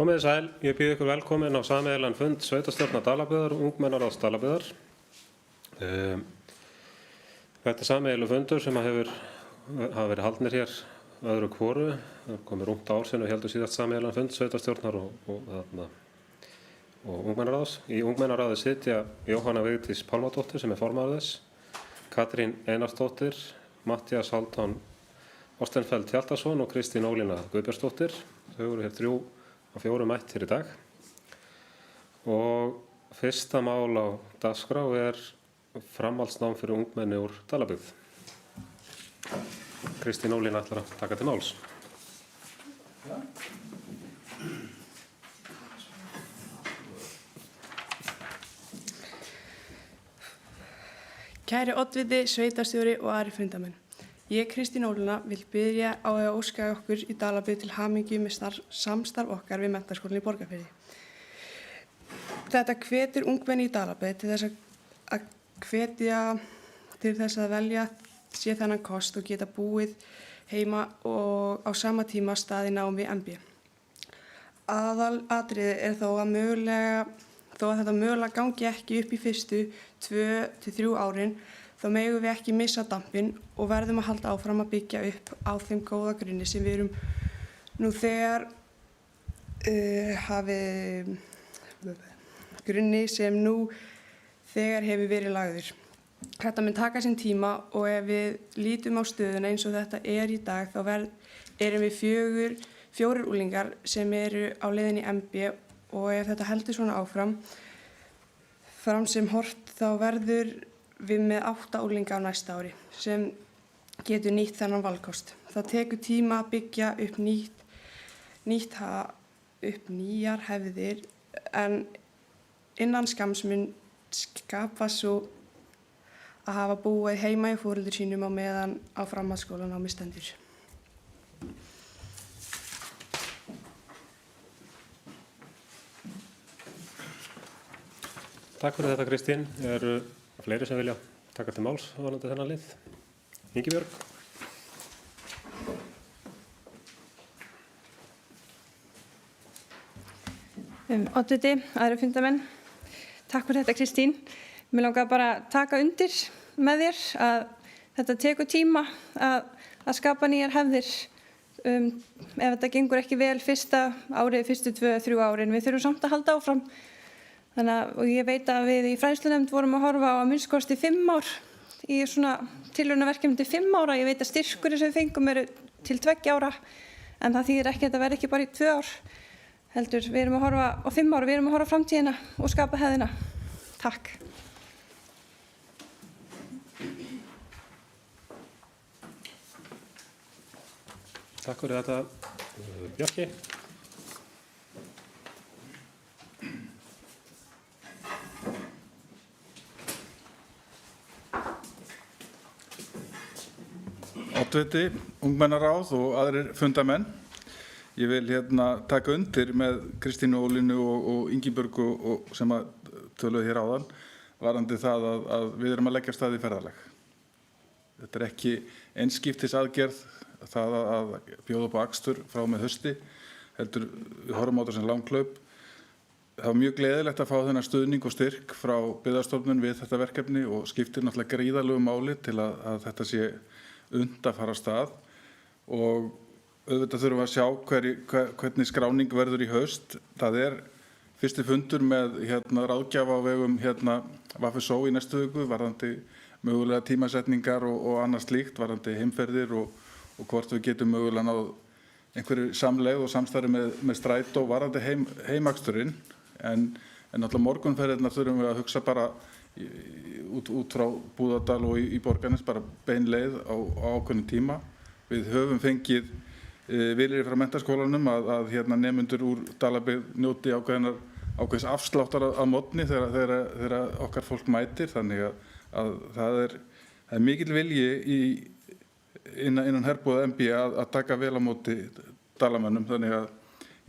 Komið þið sæl, ég býð ykkur velkomin á sameiginlegan fund sveitarstjórnar Dalabyggðar og ungmennaráðs Dalabyggðar. Þetta sameiginlegur fundur sem hafa verið haldnir hér öðru hvoru. Það komið rúmt ár sinni og heldur síðast sameiginlegan fund sveitarstjórnar og ungmennaráðs. Í ungmennaráði sitja Jóhanna Vigdís Pálmadóttir sem formaður þess, Katrín Einarsdóttir, Matthías Hálfdán Orstenfeld Hjaltason og Kristín Ólína Guðbjörnsdóttir. Þau voru hér 3 af 4 mættir í dag. Og fyrsta mál á dagskrá framhaldsnám fyrir ungmenni úr Dalabyggð. Kristín Ólína ætlar að taka til máls. Kæri oddviti, sveitarstjóri og aðrir fundamenn. Ég, Kristín Ólína, vil biðja á að óska okkur í Dalabyggð til hamingju með samstarf okkar við Menntaskólann í Borgarfirði. Þetta hvetur ungmenni í Dalabyggð til þess að velja sér þennan kost og geta búið heima og á sama tíma staðið nám við MB. Aðalatriðið þó að þetta mögulega gangi ekki upp í fyrstu 2 til 3 árin, þá megum við ekki missa dampinn og verðum að halda áfram að byggja upp á þeim góða grunni sem við erum nú þegar grunni sem nú þegar hefur verið lagður. Þetta mun taka sinn tíma og ef við lítum á stöðuna eins og þetta í dag, þá erum við 4 unglingar sem eru á leiðinni í MB og ef þetta heldur svona áfram sem hort, þá verður við með 8 unglinga á næsta ári sem getur nýtt þennan valkost. Það tekur tíma að byggja upp nýjar hefðir en innan skamms mun skapa svo að hafa búið heima í foreldrum sínum á meðan á framhaldsskólanámi stendur. Takk fyrir þetta, Kristín. Eru fleiri sem vilja taka til máls varðandi þennan lið? Ingibjörg. Oddviti, aðrir fundamenn. Takk fyrir þetta, Kristín. Mér langar bara að taka undir með þér að þetta tekur tíma að skapa nýjar hefðir. Ef þetta gengur ekki vel fyrstu 2-3 árin, við þurfum samt að halda áfram. Og ég veit að við í fræðslunefnd vorum að horfa á minnst kosti 5 ár í svona tilraunaverkefni til 5 ára. Ég veit að styrkurinn sem við fengum eru til 2 ára, en það þýðir ekki að þetta verði ekki bara í 2 ár. Heldur, við erum að horfa á 5 ára, við erum að horfa á framtíðina og skapa hefðina. Takk. Takk fyrir þetta, Bjarki. Oddviti, ungmennaráð og aðrir fundamenn. Ég vil taka undir með Kristínu Ólínu og Ingibjörgu sem töluðu hér áðan varðandi það að við erum að leggja af stað í ferðalag. Þetta ekki einskiptis aðgerð það að bjóða upp á akstur frá með hausti, heldur við horfum á þetta sem langhlaup. Það var mjög gleðilegt að fá þennan stuðning og styrk frá Byggðastofnun við þetta verkefni og skiptir náttúrulega gríðarlegu máli til að þetta sé unnt að fara af stað og auðvitað þurfum við að sjá hvernig skráning verður í haust. Það fyrsti fundur með ráðgjafa á vegum VFSO í næstu viku varðandi mögulega tímasetningar og annað slíkt, varðandi heimferðir og hvort við getum mögulega náð einhverju samleið og samstarfi með strætó varðandi heimaksturinn. En náttúrulega morgunferðirnar þurfum við að hugsa bara út frá Búðardal og í Borgarnes, bara bein leið á ákveðnum tíma. Við höfum fengið vilyrði frá Menntaskólanum að nemendur úr Dalabyggð njóti ákveðs afsláttar að morgni þegar okkar fólk mætir. Þannig að það er mikill vilji innan herbúða MB að taka vel á móti Dalamönnum. Þannig að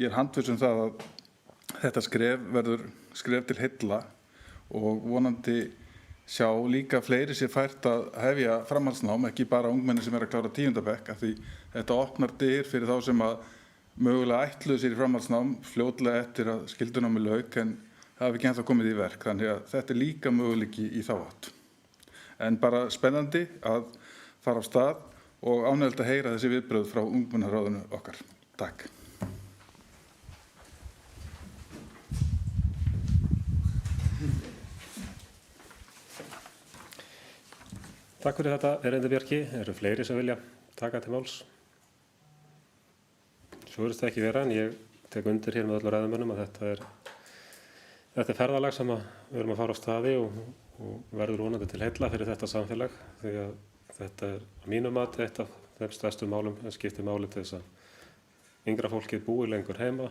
ég handviss það að þetta skref verður skref til heilla og vonandi sjá líka fleiri sér fært að hefja framhaldsnám, ekki bara ungmenni sem að klára 10. bekk, af því þetta opnar dyr fyrir þá sem mögulega ætluðu sér í framhaldsnám fljótlega eftir að skyldunámi lauk en hafi ekki ennþá komið í verk. Þannig að þetta líka möguleiki í þá átt. En bara spennandi að fara af stað og ánægjulegt að heyra þessi viðbrögð frá ungmennaráðinu okkar. Takk. Takk fyrir þetta, erindi Bjarki. Eru fleiri sem vilja taka til máls? Svo virðist það ekki vera, en ég tek undir hér með öllum ræðumönnum að þetta er ferðalag sem við erum að fara á staði og verður vonandi til heilla fyrir þetta samfélag, því að þetta er að mínu mati eitt af þeim stærstu málum sem skiptir máli til þess að yngra fólkið búi lengur heima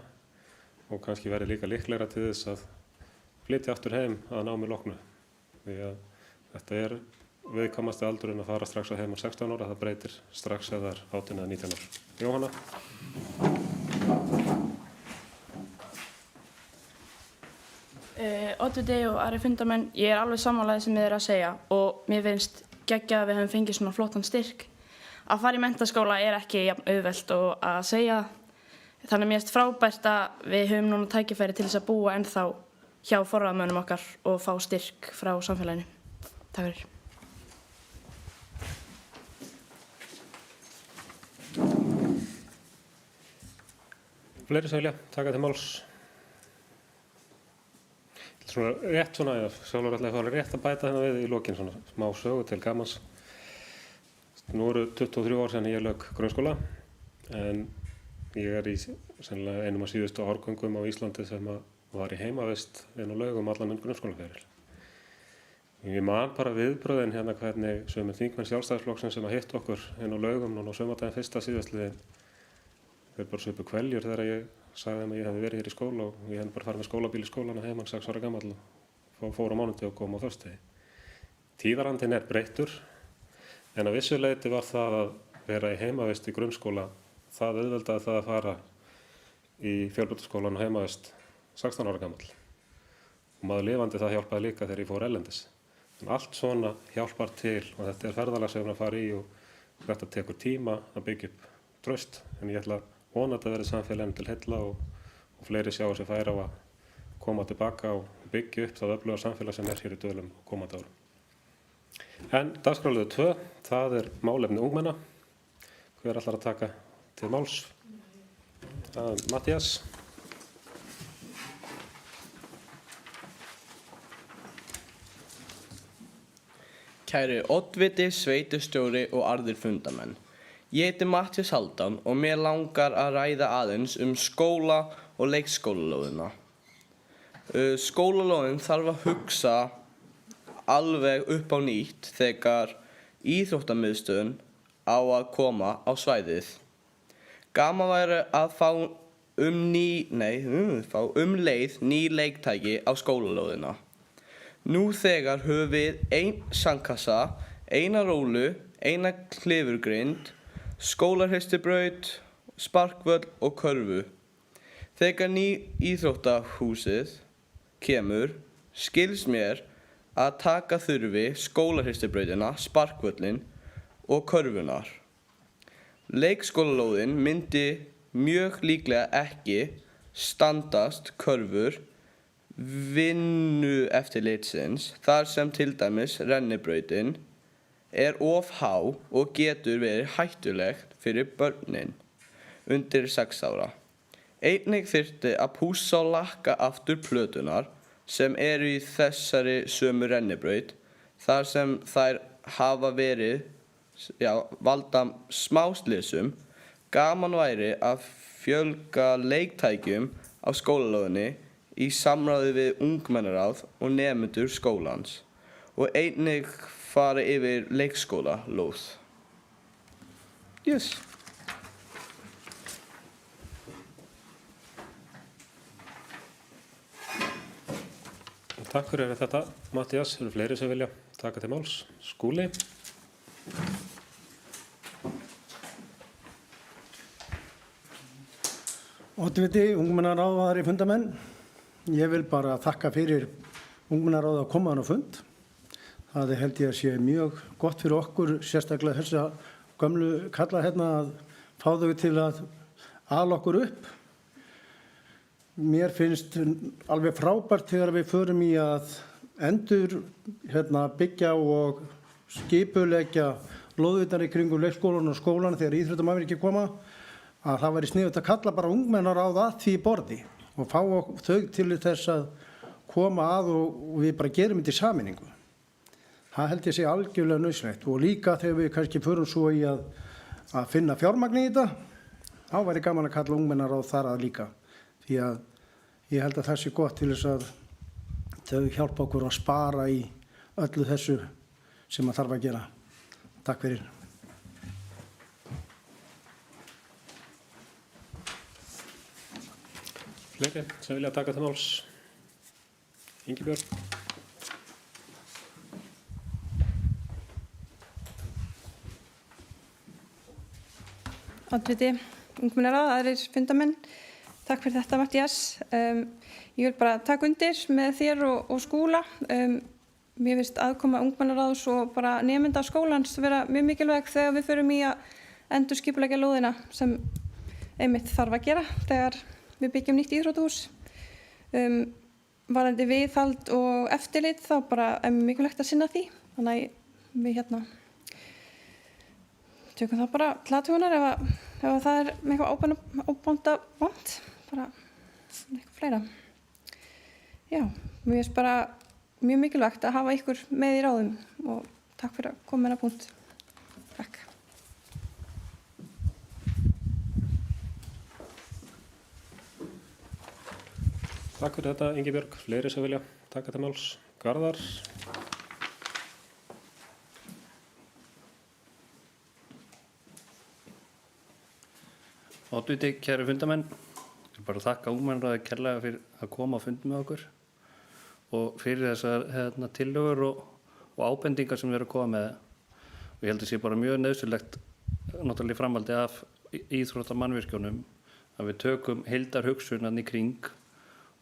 og kannski verði líka líklegra til þess að flytja aftur heim að námi loknu. Því að þetta er viðkvæmasti aldurinn að fara strax á heim á 16 ára, það breytir strax eða 18 eða 19 ára. Jóhanna? Oddviti og aðri fundarmenn, ég er alveg sammálaðið sem þið eru að segja og mér finnst geggjað að við höfum fengið svona flottan styrk. Að fara í menntaskóla er ekki jafn auðvelt og að segja. Þannig að mér finnst frábært að við höfum núna tækifæri til þess að búa ennþá hjá forráðamönnum okkar og fá styrk frá samfélaginu. Takk fyrir. Fleiri sem vilja taka til máls? Svona rétt svona, sjálfur ætla ég að fá rétt að bæta hérna við í lokin, svona smá sögu til gamans. Nú eru 23 ár síðan ég lauk grunnskóla, en ég er í sennilega einum af síðustu árgöngum á Íslandi sem var í heimavist inn á Laugum allan minn grunnskólaferil. Ég man bara viðbröðin hérna hvernig sumir þingmenn Sjálfstæðisflokksins sem hitt okkur inn á Laugum núna á sumardaginn fyrsta síðastliðinn. Þeir bara svipu kveljur þegar ég sagði þeim að ég hefði verið hér í skóla og ég hefði bara farið með skólabíl í skólana heimann 6 ára gamall og fór á mánudegi og kom á föstudegi. Tíðarandinn er breyttur, en að vissu leyti var það að vera í heimavist í grunnskóla það auðveldaði það að fara í fjölbrautaskólan og heimavist 16 ára gamall. Og maður lifandi það hjálpaði líka þegar ég fór erlendis. En allt svona hjálpar til og þetta er ferðalag sem við erum að fara í og þetta tekur tíma að byggja upp traust, en ég ætla að vona að þetta verði samfélaginu til heilla og fleiri sjá sér færa á að koma tilbaka og byggja upp það öfluga samfélag sem er hér í Dölum komandi árum. En dagskrárliður 2, það er málefni ungmenna. Hver ætlar að taka til máls? Matthías. Kæri oddviti, sveitarstjóri og aðrir fundarmenn. Ég heiti Matthías Hálfdán og mér langar að ræða aðeins skóla og leikskólalóðina. Skólalóðin þarf að hugsa alveg upp á nýtt þegar íþróttamiðstöðin á að koma á svæðið. Gaman væri að fá leið ný leiktæki á skólalóðina. Nú þegar höfum við 1 sandkassa, 1 rólu, 1 klifurgrind, skólarheistibraut, sparkvöll og körfu. Þegar ný íþróttahúsið kemur, skilst mér að taka þurfi skólarheistibrautina, sparkvöllin og körfunar. Leikskólalóðin myndi mjög líklega ekki standast körfur vinnueftirlitsins þar sem til dæmis rennibrautin er of há og getur verið hættulegt fyrir börnin undir 6 ára. Einnig þyrfti að pússa og lakka aftur plötunar sem eru í þessari sömu rennibraut þar sem þær hafa verið valda smáslysum. Gaman væri að fjölga leiktækjum á skólalóðinni í samráði við ungmennaráð og nemendur skólans og einnig fara yfir leikskólalóð. Yes. Takk fyrir þetta, Matthías. Eru fleiri sem vilja taka til máls? Skúli. Oddviti, ungmennaráð og aðrir fundamenn. Ég vil bara þakka fyrir ungmennaráð að koma á fund. Það held ég að sé mjög gott fyrir okkur, sérstaklega þessa gömlu kalla hérna að fá þau til að ala okkur upp. Mér finnst alveg frábært þegar við förum í að endur byggja og skipuleggja lóðirnar í kringum leikskólan og skólan þegar íþróttamannvirki koma, að það væri sniðugt að kalla bara ungmennaráð að því borði og fá þau til þess að koma að og við bara gerum þetta í sameiningu. Það held ég sé algjörlega nauðsynlegt og líka þegar við kannski förum svo í að finna fjármagn í þetta, þá væri gaman að kalla ungmennaráð þar að líka. Því að ég held að það sé gott til þess að þau hjálpa okkur að spara í öllu þessu sem að þarf að gera. Takk fyrir. Fleiri sem vilja taka til máls? Ingibjörg. Oddviti, ungmennaráð, aðrir fundamenn. Takk fyrir þetta, Matthías. Ég vil bara taka undir með þér og Skúla. Mér finnst aðkoma ungmennaráðs og bara nemenda skólans vera mjög mikilvæg þegar við förum í að endurskipuleggja lóðina sem einmitt þarf að gera þegar við byggjum nýtt íþróttahús. Varðandi viðhald og eftirlit þá bara er mjög mikilvægt að sinna því. Þannig að við tökum það bara til athugunar ef það er með eitthvað óbónda vont, bara eitthvað fleira. Já, mér finnst bara mjög mikilvægt að hafa ykkur með í ráðum og takk fyrir að koma með hana punkt. Takk. Takk fyrir þetta, Ingibjörg. Fleiri sem vilja taka til máls? Garðar. Oddviti, kæru fundamenn, ég vil bara þakka ungmennaráði kærlega fyrir að koma á fund með okkur og fyrir þessar tillögur og ábendingar sem við erum að koma með. Og ég held að sé bara mjög nauðsynlegt, náttúrulega í framhaldi af íþróttamannvirkjunum, að við tökum heildarhugsunan í kring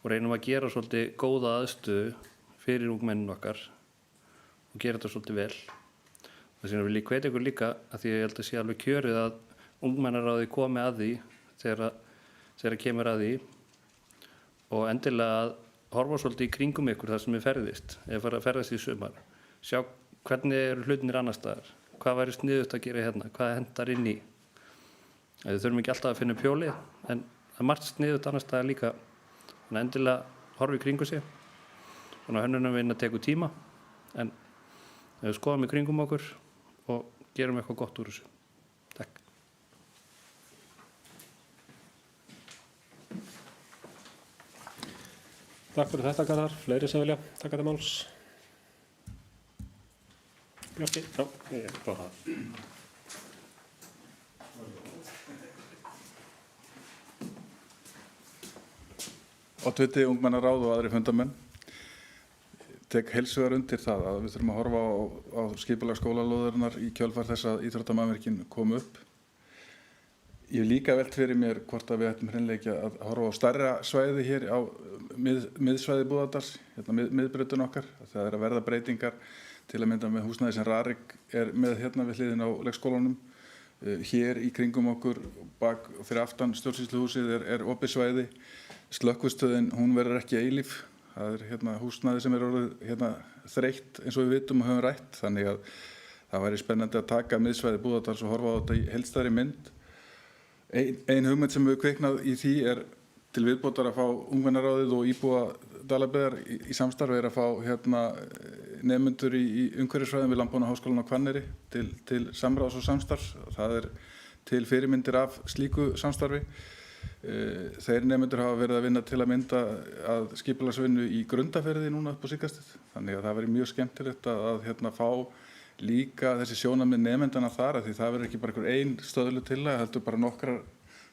og reynum að gera svolítið góða aðstöðu fyrir ungmennin okkar og gera þetta svolítið vel. Þess vegna vil ég hvetja ykkur líka að því ég held að sé alveg kjörið að ungmennaráði komi að því þegar kemur að því og endilega að horfa svolítið í kringum ykkur þar sem við ferðist, eða fara að ferðast í sumar. Sjá hvernig eru hlutinir annars staðar, hvað væri sniðugt að gera hérna, hvað hendar inn í. Við þurfum ekki alltaf að finna pjóli, en það er margt sniðugt annars staðar líka. Þannig endilega horfa í kringu sig. Svona hönnunarvinna tekur tíma, en við skoðum í kringum okkur og gerum eitthvað gott úr þessu. Takk. Takk fyrir þetta, Garðar. Fleiri sem vilja taka til máls? Bjarki? Já, ég bara það. Oddviti, ungmennaráð og aðrir fundamenn. Tek heilshugar undir það að við þurfum að horfa á skipulag skólalóðarinnar í kjölfar þess að íþróttamannvirkin kom upp. Ég líka velt fyrir mér hvort að við ættum hreinlega að horfa á stærra svæði hér á miðsvæði Búðardals, miðbrautun okkar. Það er að verða breytingar til að mynda með húsnæði sem Rarik er með hérna við hliðina á leikskólanum. Hér í kringum okkur, fyrir aftan stjórnsýsluhúsið er opið svæði. Slökkvistöðin, hún verður ekki eilíf. Það er húsnæði sem er orðið þreytt eins og við vitum og höfum rætt. Þannig að það væri spennandi að taka miðsvæði Búðardals og horfa á þetta í heildstæðri mynd. Ein hugmynd sem við kviknað í því er til viðbótar að fá ungmennaráðið og íbúa Dalabyggðar í samstarfi er að fá nemendur í umhverfisfræðum við Landbúnaðarháskólann á Hvanneyri til samráðs og samstarfs. Það er til fyrirmyndir af slíku samstarfi. Þeir nemendur hafa verið að vinna til að mynda að skipulagsvinnu í Grundarfirði núna upp á síðkastið. Þannig að það verið mjög skemmtilegt að fá líka þessi sjónarmið nemendana þar, því það verður ekki bara einhver ein stöðlu tillaga, heldur bara nokkrar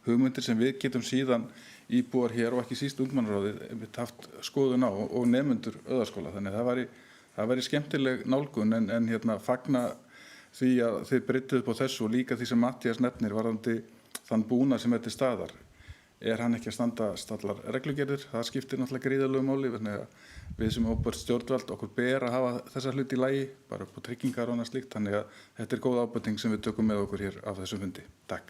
hugmyndir sem við getum síðan íbúar hér og ekki síst ungmennaráðið haft skoðun á og nemendur Auðaskóla. Þannig að það væri skemmtileg nálgun en fagna því að þið breytið upp á þessu og líka því sem Matthías nefnir varðandi þann búnað sem er til staðar. Er hann ekki að standast allar reglugerðir? Það skiptir náttúrulega gríðarlegu máli, þannig að við sem opinbert stjórnvald okkur ber að hafa þessa hluti í lagi, bara upp á tryggingar og annað slíkt, þannig að þetta er góð ábending sem við tökum með okkur hér á þessum fundi. Takk.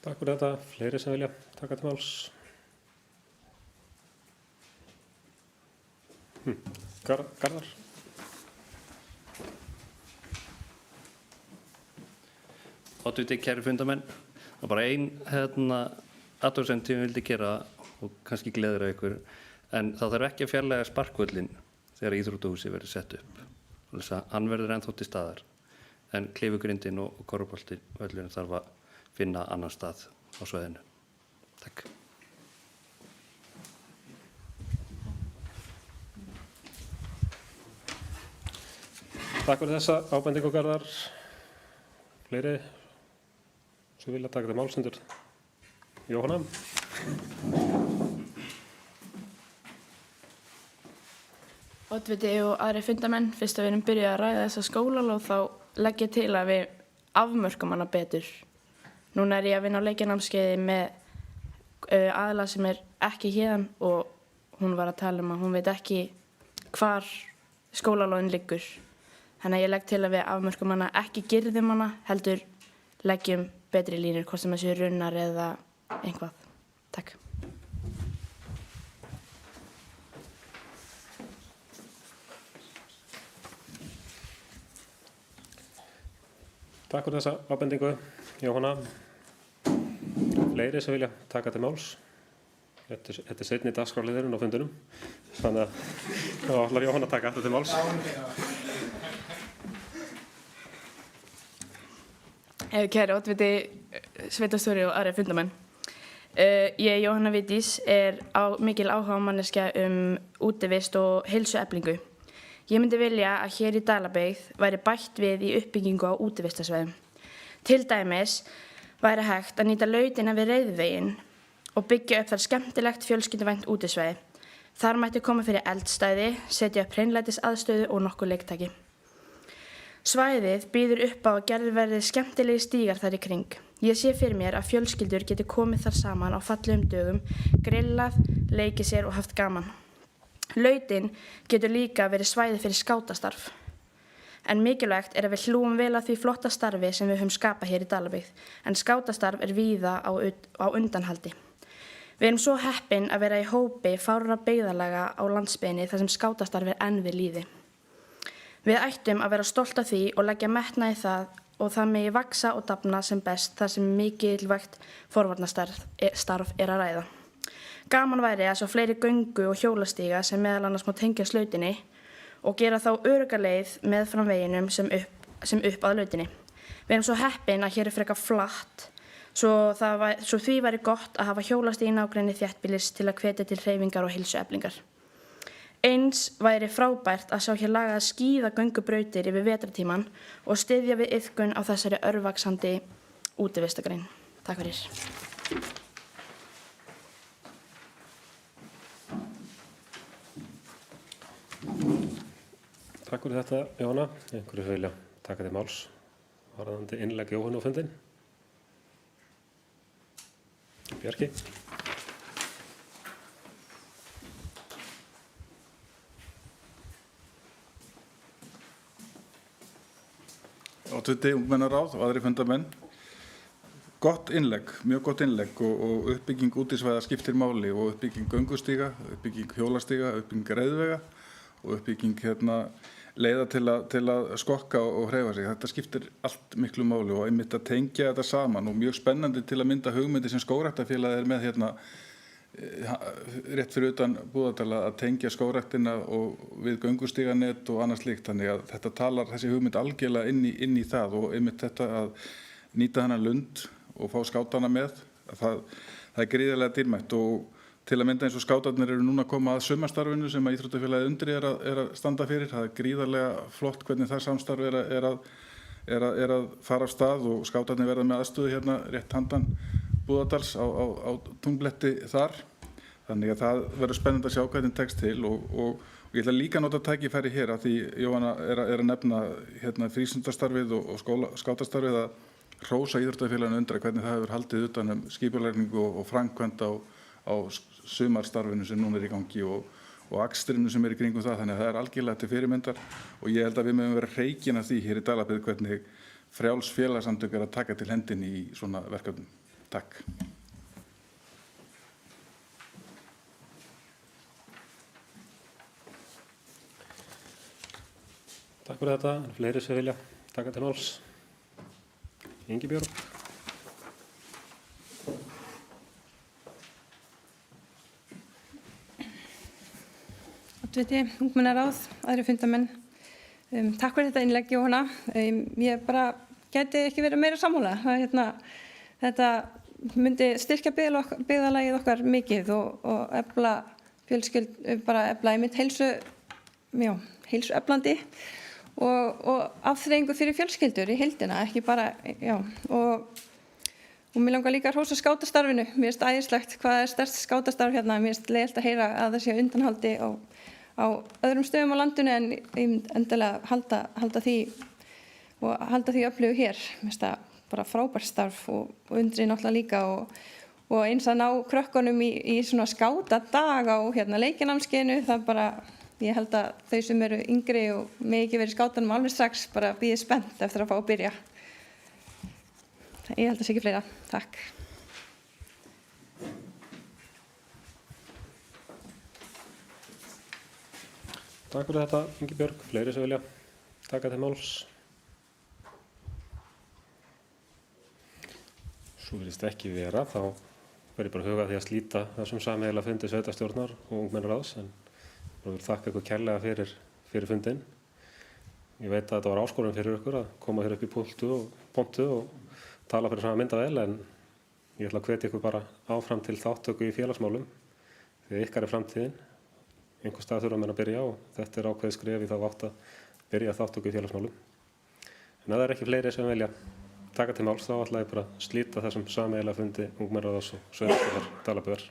Takk fyrir þetta. Fleiri sem vilja taka til máls? Garðar? Oddviti, kæri fundamenn, það var bara ein athugasemd sem ég vildi gera og kannski gleður ykkur, en það þarf ekki að fjarlæga sparkvöllin þegar íþróttahúsi verður sett upp. Þannig að hann verður ennþá til staðar, en klifugrindin og korfboltavöllurinn þarf að finna annan stað á svæðinu. Takk. Takk fyrir þessa ábendingu, Garðar. Fleiri sem vilja taka til máls undir Jóhanna? Oddviti og aðri fundamenn, fyrst að við erum byrjuð að ræða þessa skólalóð þá legg ég til að við afmörkum hana betur. Núna er ég að vinna á leikjanámskeiði með aðila sem er ekki héðan og hún var að tala um að hún veit ekki hvar skólalóðin liggur. Þannig að ég legg til að við afmörkum hana, ekki girðum hana, heldur leggjum betri línur, hvort sem þessu runnar eða einhvað. Takk. Takk fyrir þessa ábendingu, Jóhanna. Fleiri sem vilja taka til máls? Þetta er seinni dagskrárliðurinn á fundinum, þannig að þá ætlar Jóhanna að taka aftur til máls. Kæri oddviti, sveitarstjóri og aðrir fundamenn. Ég, Jóhanna Vigdís, er mikil áhugamanneskja útivist og heilsueflingu. Ég myndi vilja að hér í Dalabyggð væri bætt við í uppbyggingu á útivistarsvæðum. Til dæmis væri hægt að nýta lautina við reiðveginn og byggja upp þar skemmtilegt fjölskylduvænt útisvæði. Þar mætti koma fyrir eldstæði, setja upp hreinlætisaðstöðu og nokkur leiktæki. Svæðið býður upp á að gerðir verði skemmtilegi stígar þar í kring. Ég sé fyrir mér að fjölskyldur geti komið þar saman á fallegum dögum, grillað, leikið sér og haft gaman. Lautin getur líka verið svæði fyrir skátastarf. En mikilvægt er að við hlúum vel að því flotta starfi sem við höfum skapað hér í Dalabyggð, en skátastarf er víða á undanhaldi. Við erum svo heppin að vera í hópi fárra byggðarlaga á landsbyggðinni þar sem skátastarf er enn við lýði. Við ættum að vera stolt af því og leggja metnað í það og það megi vaxa og dafna sem best þar sem mikilvægt forvarnastarf er að ræða. Gaman væri að sjá fleiri göngu og hjólastíga sem meðal annars má tengja lautinni og gera þá örugga leið meðfram veginum sem upp að lautinni. Við erum svo heppin að hér er frekar flatt, svo því væri gott að hafa hjólastíg í nágrenni þéttbýlis til að hvetja til hreyfingar og heilsueflingar. Eins væri frábært að sjá hér lagaða skíðagöngubrautir yfir vetrartíman og styðja við iðkun á þessari örvaxandi útivistagrein. Takk fyrir. Takk fyrir þetta, Jóhanna. Einhverju vilja taka til máls varðandi innlegg Jóhannu á fundinn? Bjarki? Oddviti, ungmennaráð og aðrir fundamenn. Gott innlegg, mjög gott innlegg og uppbygging útisvæða skiptir máli og uppbygging göngustíga, uppbygging hjólastíga, uppbygging reiðvega og uppbygging leiða til að skokka og hreyfa sig. Þetta skiptir allt miklu máli og einmitt að tengja þetta saman og mjög spennandi til að mynda hugmyndi sem Skógræktarfélagið er með rétt fyrir utan Búðardal að tengja skógræktina og við göngustíganet og annað slíkt. Þannig að þetta talar þessi hugmynd algjörlega inn í það og einmitt þetta að nýta þennan lund og fá skátana með. Það er gríðarlega dýrmætt og til að mynda eins og skátarnir eru núna að koma að sumarstarfinu sem að Íþróttafélagið Undrið er að standa fyrir. Það er gríðarlega flott hvernig það samstarf er að fara af stað og skátarnir verða með aðstöðu hérna rétt handan Búðardals á Tungbletti þar. Þannig að það verður spennandi að sjá hvernig tekst til og ég ætla líka að nota tækifæri hér að því Jóhanna er að nefna frístundastarfið og skátastarfið að hrósa Íþróttafélaginu Undrið hvernig það hefur haldið utan skipulagningu og framkvæmd á sumarstarfinu sem núna er í gangi og akstrinu sem er í kringum það. Þannig að það er algjörlega til fyrirmyndar og ég held að við mögum vera hreykin af því hér í Dalabyggð hvernig frjáls félagasamtök er að taka til hendinni í svona verkefnum. Takk. Takk fyrir þetta. En fleiri sem vilja taka til máls? Ingibjörg. Oddviti, ungmennaráð, aðrir fundamenn. Takk fyrir þetta innlegg, Jóhanna. Ég bara gæti ekki verið meira sammála. Þetta myndi styrkja byggðarlagið okkar mikið og efla fjölskyld, bara efla einmitt heilsueflandi og afþreyingu fyrir fjölskyldur í heildina, ekki bara, og mér langar líka að hrósa skátastarfinu. Mér finnst æðislegt hvað er stærst skátastarf hérna. Mér finnst leiðilegt að heyra að það sé undanhaldi á öðrum stöðum á landinu en ég myndi endilega halda því öflugu hér. Mér finnst það bara frábært starf og undri náttúrulega líka og eins að ná krökkunum í svona skátadag á leikinámskeiðinu, það bara, ég held að þau sem eru yngri og mig ekki verið í skátunum alveg strax bara bíði spennt eftir að fá að byrja. Ég held að það sé ekki fleira. Takk. Takk fyrir þetta, Ingibjörg. Fleiri sem vilja taka til máls? Svo virðist ekki vera, þá verður bara hugað því að slíta þessum sameiginlega fundi sveitarstjórnar og ungmennaráðs, en ég vil þakka ykkur kærlega fyrir fundinn. Ég veit að þetta var áskorun fyrir ykkur að koma hér upp í pontu og tala fyrir svona myndavél, en ég ætla að hvetja ykkur bara áfram til þáttöku í félagsmálum, því ykkar er framtíðin. Einhver stað þurfa menn að byrja og þetta er ákveðið skref í þá átt að byrja þáttöku í félagsmálum. En ef það er ekki fleiri sem vilja taka til máls, þá ætla ég bara að slíta þessum sameiginlega fundi ungmennaráðs og sveitarstjórnar Dalabyggðar.